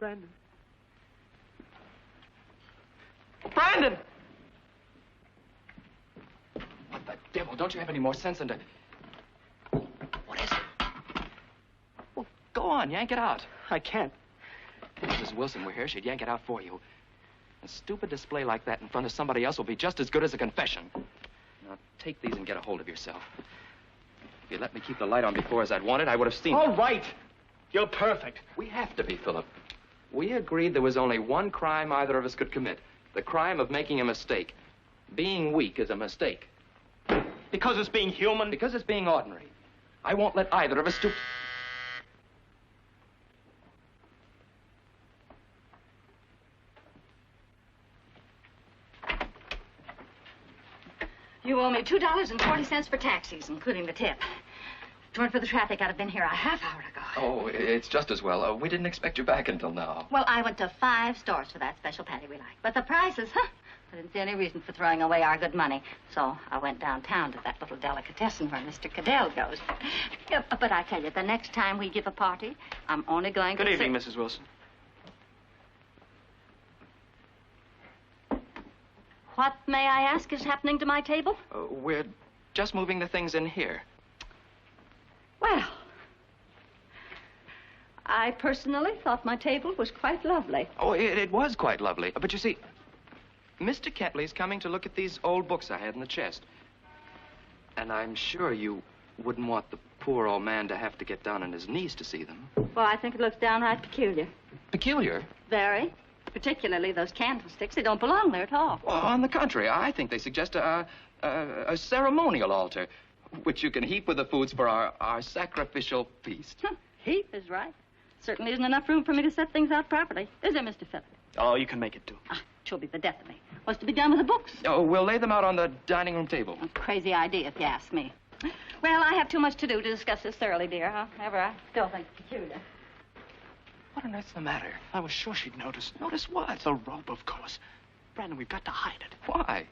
Brandon. Brandon! What the devil? Don't you have any more sense than to... What is it? Well, go on, yank it out. I can't. If Mrs. Wilson were here, she'd yank it out for you. A stupid display like that in front of somebody else will be just as good as a confession. Now, take these and get a hold of yourself. If you let me keep the light on before as I'd wanted, I would have seen All them. right. You're perfect. We have to be, Philip. We agreed there was only one crime either of us could commit. The crime of making a mistake. Being weak is a mistake. Because it's being human? Because it's being ordinary. I won't let either of us stoop... You owe me $2.40 for taxis, including the tip. If it weren't for the traffic, I'd have been here a half hour ago. Oh, it's just as well. We didn't expect you back until now. Well, I went to 5 stores for that special patty we like. But the prices, huh? I didn't see any reason for throwing away our good money. So I went downtown to that little delicatessen where Mr. Cadell goes. Yeah, but I tell you, the next time we give a party, I'm only going to... Good evening, Mrs. Wilson. What, may I ask, is happening to my table? We're just moving the things in here. Well, I personally thought my table was quite lovely. Oh, it was quite lovely. But you see, Mr. Ketley's coming to look at these old books I had in the chest. And I'm sure you wouldn't want the poor old man to have to get down on his knees to see them. Well, I think it looks downright peculiar. Peculiar? Very. Particularly those candlesticks. They don't belong there at all. Well, on the contrary, I think they suggest a ceremonial altar, which you can heap with the foods for our sacrificial feast. Heap is right. Certainly isn't enough room for me to set things out properly. Is there, Mr. Phillip? Oh, you can make it do. Twill be the death of me. What's to be done with the books? Oh, we'll lay them out on the dining room table. A crazy idea, if you ask me. Well, I have too much to do to discuss this thoroughly, dear. However, I still think it's peculiar. What on earth's the matter? I was sure she'd notice. Notice what? The rope, of course. Brandon, we've got to hide it. Why?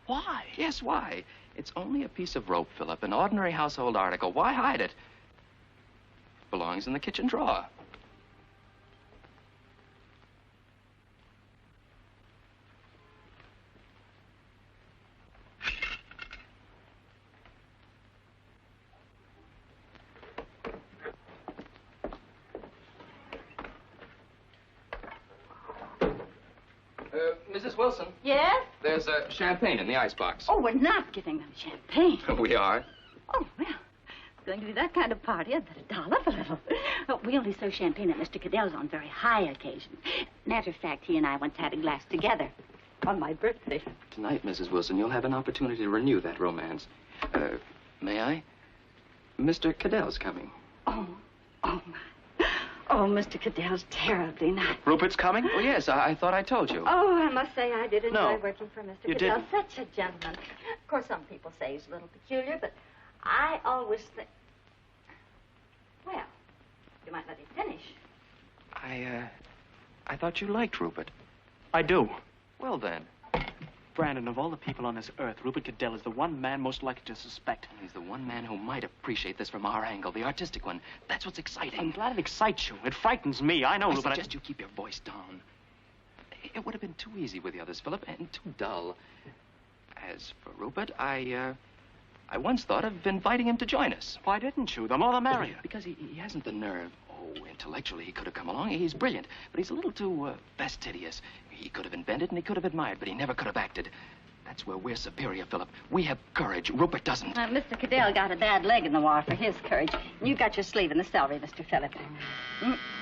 Why? Yes, why? It's only a piece of rope, Philip, an ordinary household article. Why hide it? Belongs in the kitchen drawer. Mrs. Wilson? Yes? There's champagne in the icebox. Oh, we're not giving them champagne. We are. Oh, well, it's going to be that kind of party. I'd better doll up a little. Oh, we only serve champagne at Mr. Cadell's on very high occasions. Matter of fact, he and I once had a glass together on my birthday. Tonight, Mrs. Wilson, you'll have an opportunity to renew that romance. May I? Mr. Cadell's coming. Oh, my. Oh, Mr. Cadell's terribly nice. Rupert's coming? Oh, yes, I thought I told you. Oh, I must say I did enjoy No, working for Mr. you Cadell. didn't. Such a gentleman. Of course, some people say he's a little peculiar, but I always think... Well, you might let him finish. I thought you liked Rupert. I do. Well, then. Brandon, of all the people on this earth, Rupert Cadell is the one man most likely to suspect. He's the one man who might appreciate this from our angle, the artistic one. That's what's exciting. I'm glad it excites you. It frightens me. I know, I Rupert. suggest you keep your voice down. It would have been too easy with the others, Philip, and too dull. As for Rupert, I once thought of inviting him to join us. Why didn't you? The more the merrier. Because he hasn't the nerve. Oh, intellectually, he could have come along. He's brilliant, but he's a little too fastidious. He could have invented and he could have admired, but he never could have acted. That's where we're superior, Philip. We have courage. Rupert doesn't. Mr. Cadell got a bad leg in the war for his courage. You got your sleeve in the celery, Mr. Phillip.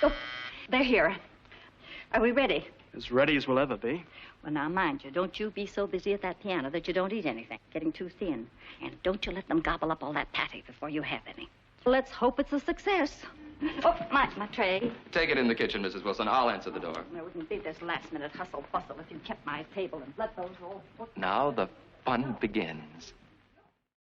Oh, they're here. Are we ready? As ready as we'll ever be. Well, now, mind you, don't you be so busy at that piano that you don't eat anything. Getting too thin. And don't you let them gobble up all that patty before you have any. Let's hope it's a success. Oh, my tray. Take it in the kitchen, Mrs. Wilson. I'll answer the door. There wouldn't be this last-minute hustle-bustle if you kept my table and let those old books... Now the fun begins.